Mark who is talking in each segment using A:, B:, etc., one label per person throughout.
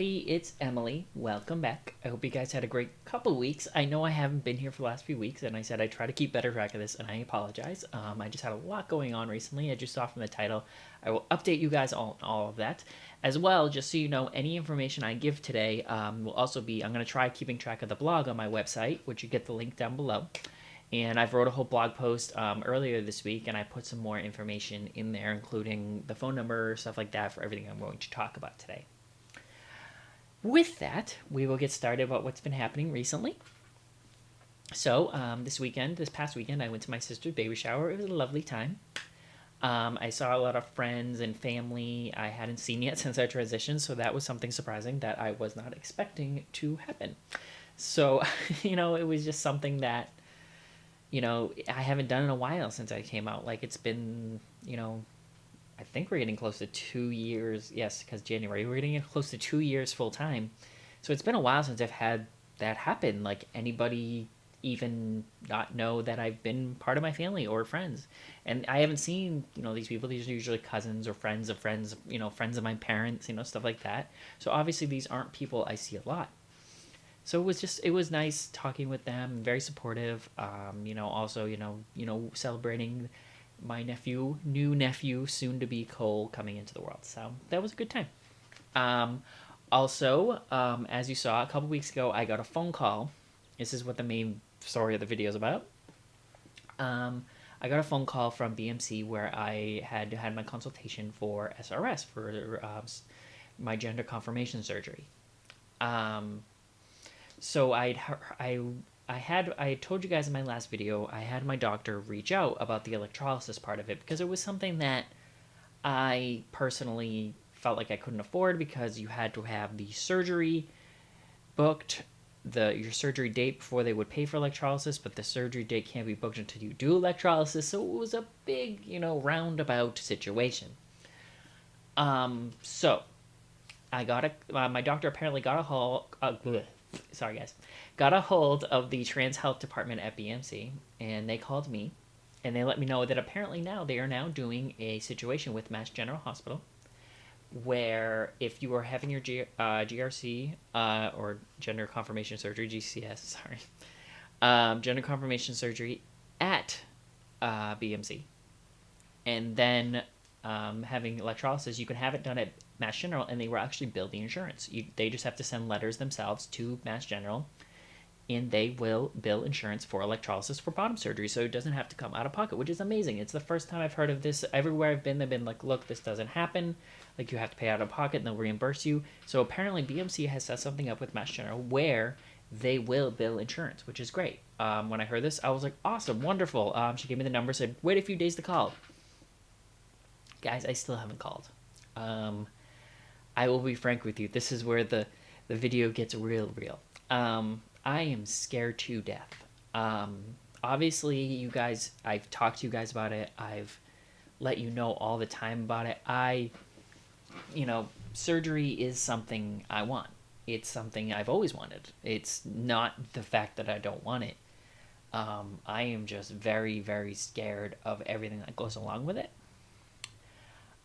A: everybody, it's Emily. Welcome back. I hope you guys had a great couple weeks. I know I haven't been here for the last few weeks, and I said I try to keep better track of this, and I apologize. I just had a lot going on recently, as you saw from the title. I will update you guys on all of that. As well, just so you know, any information I give today will also be, I'm going to try keeping track of the blog on my website, which you get the link down below. And I've wrote a whole blog post earlier this week, and I put some more information in there, including the phone number, stuff like that, for everything I'm going to talk about today. With that, we will get started about what's been happening recently. So this past weekend, I went to my sister's baby shower. It was a lovely time. I saw a lot of friends and family I hadn't seen yet since I transitioned, so that was something surprising that I was not expecting to happen. So, it was just something that, I haven't done in a while since I came out. Like, it's been, I think we're getting close to 2 years. Yes, because January, we're getting close to 2 years full time. So it's been a while since I've had that happen. Like, anybody even not know that I've been part of my family or friends. And I haven't seen, these people. These are usually cousins or friends of friends, friends of my parents, stuff like that. So obviously these aren't people I see a lot. So it was nice talking with them, very supportive. Also, celebrating my new nephew, soon to be Cole, coming into the world. So that was a good time. As you saw a couple weeks ago, I got a phone call. This is what the main story of the video is about. I got a phone call from BMC where I had my consultation for SRS, for my gender confirmation surgery. So I told you guys in my last video, I had my doctor reach out about the electrolysis part of it, because it was something that I personally felt like I couldn't afford, because you had to have the surgery booked, your surgery date, before they would pay for electrolysis, but the surgery date can't be booked until you do electrolysis. So it was a big, roundabout situation. So I got my doctor apparently got a hold. Sorry guys, got a hold of the trans health department at BMC, and they called me, and they let me know that apparently now they are now doing a situation with Mass General Hospital, where if you are having your GRC or gender confirmation surgery, GCS, gender confirmation surgery at BMC, and then having electrolysis, you can have it done at Mass General, and they will actually bill the insurance. They just have to send letters themselves to Mass General, and they will bill insurance for electrolysis for bottom surgery, so it doesn't have to come out of pocket, which is amazing. It's the first time I've heard of this. Everywhere I've been, they've been like, look, this doesn't happen. Like, you have to pay out of pocket, and they'll reimburse you. So apparently BMC has set something up with Mass General where they will bill insurance, which is great. When I heard this, I was like, awesome, wonderful. She gave me the number, said, wait a few days to call. Guys, I still haven't called. I will be frank with you. This is where the video gets real. I am scared to death. Obviously, you guys, I've talked to you guys about it. I've let you know all the time about it. Surgery is something I want. It's something I've always wanted. It's not the fact that I don't want it. I am just very, very scared of everything that goes along with it.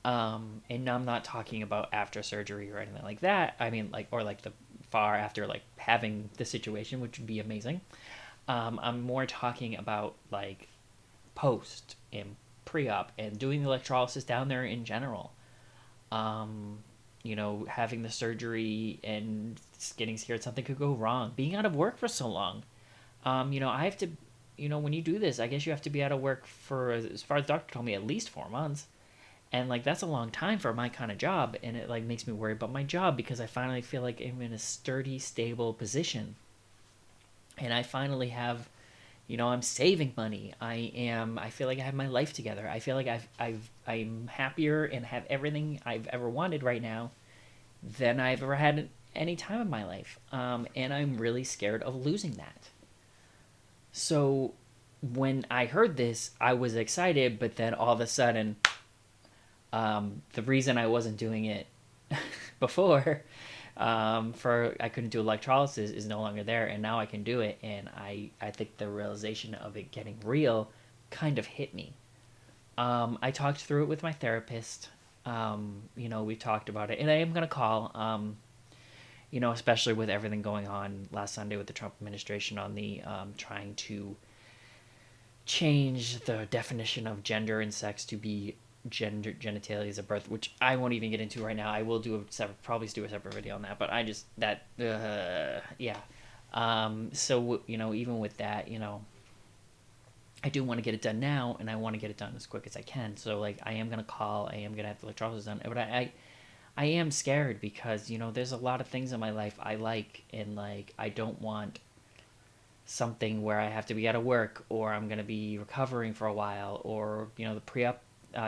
A: And I'm not talking about after surgery or anything like that. I mean, the far after, like, having the situation, which would be amazing. I'm more talking about, like, post and pre-op and doing the electrolysis down there in general. Having the surgery and getting scared something could go wrong. Being out of work for so long. I have to, when you do this, I guess you have to be out of work for, as far as the doctor told me, at least 4 months. And, like, that's a long time for my kind of job, and it, like, makes me worry about my job, because I finally feel like I'm in a sturdy, stable position. And I finally have, I'm saving money. I feel like I have my life together. I feel like I'm happier and have everything I've ever wanted right now than I've ever had at any time in my life. And I'm really scared of losing that. So when I heard this, I was excited, but then all of a sudden, the reason I wasn't doing it before, I couldn't do electrolysis, is no longer there, and now I can do it. And I think the realization of it getting real kind of hit me. I talked through it with my therapist. We talked about it, and I am gonna call. especially with everything going on last Sunday with the Trump administration on the trying to change the definition of gender and sex to be gender genitalia as a birth, which I won't even get into right now. I will probably do a separate video on that, but I just yeah. So even with that, I do want to get it done now, and I want to get it done as quick as I can. So like, I am gonna call. I am gonna have the electrolysis done, but I am scared because there's a lot of things in my life I like, and like I don't want something where I have to be out of work, or I'm gonna be recovering for a while, or the pre-op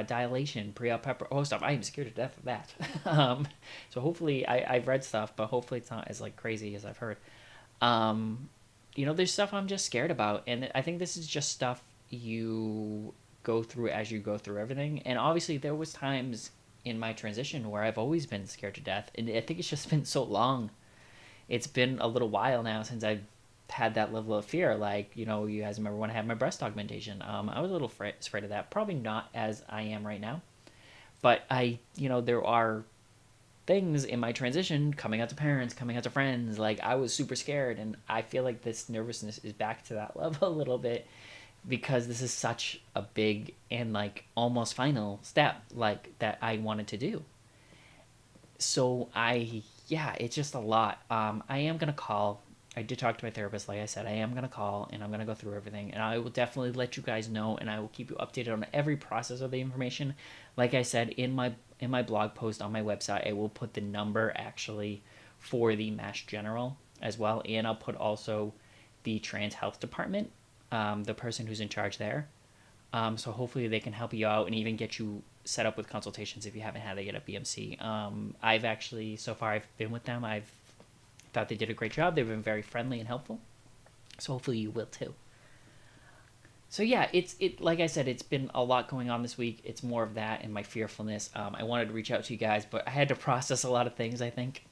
A: dilation, pre-op stuff. I am scared to death of that. So hopefully I've read stuff, but hopefully it's not as like crazy as I've heard. There's stuff I'm just scared about, and I think this is just stuff you go through as you go through everything. And obviously there was times in my transition where I've always been scared to death, and I think it's just been so long. It's been a little while now since I've had that level of fear. Like, you guys remember when I had my breast augmentation. I was a little afraid of that. Probably not as I am right now, but there are things in my transition, coming out to parents, coming out to friends, like I was super scared, and I feel like this nervousness is back to that level a little bit, because this is such a big and like almost final step like that I wanted to do. So yeah, it's just a lot. I am gonna call. I did talk to my therapist, like I said. I am gonna call, and I'm gonna go through everything, and I will definitely let you guys know, and I will keep you updated on every process of the information. Like I said, in my blog post on my website, I will put the number actually for the Mass General as well, and I'll put also the Trans Health Department, the person who's in charge there. So hopefully they can help you out and even get you set up with consultations if you haven't had it yet at BMC. I've actually, so far I've been with them. I've thought they did a great job. They've been very friendly and helpful. So hopefully you will too. So yeah, like I said, it's been a lot going on this week. It's more of that and my fearfulness. I wanted to reach out to you guys, but I had to process a lot of things, I think.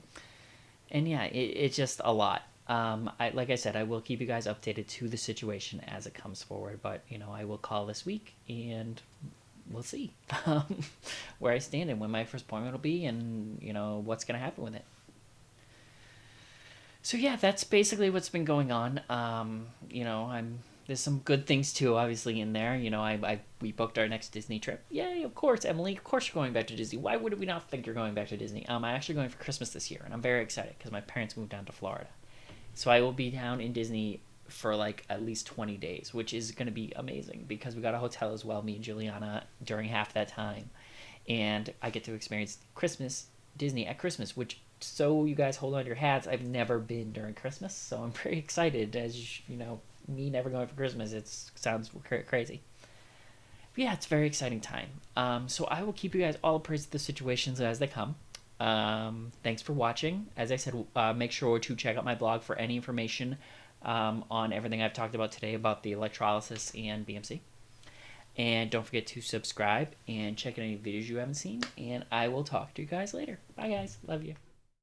A: And yeah, it's just a lot. Like I said, I will keep you guys updated to the situation as it comes forward. But I will call this week, and we'll see where I stand and when my first appointment will be, and what's gonna happen with it. So yeah, that's basically what's been going on. There's some good things too, obviously, in there. We booked our next Disney trip. Yay, of course, Emily. Of course, you're going back to Disney. Why would we not think you're going back to Disney? I'm actually going for Christmas this year, and I'm very excited because my parents moved down to Florida, so I will be down in Disney for like at least 20 days, which is going to be amazing because we got a hotel as well, me and Juliana, during half that time, and I get to experience Disney at Christmas, which, so you guys hold on to your hats, I've never been during Christmas, so I'm pretty excited. As me never going for Christmas, it sounds crazy. But yeah, it's a very exciting time. So I will keep you guys all appraised of the situations as they come. Thanks for watching. As I said, make sure to check out my blog for any information on everything I've talked about today about the electrolysis and BMC. And don't forget to subscribe and check out any videos you haven't seen. And I will talk to you guys later. Bye, guys. Love you.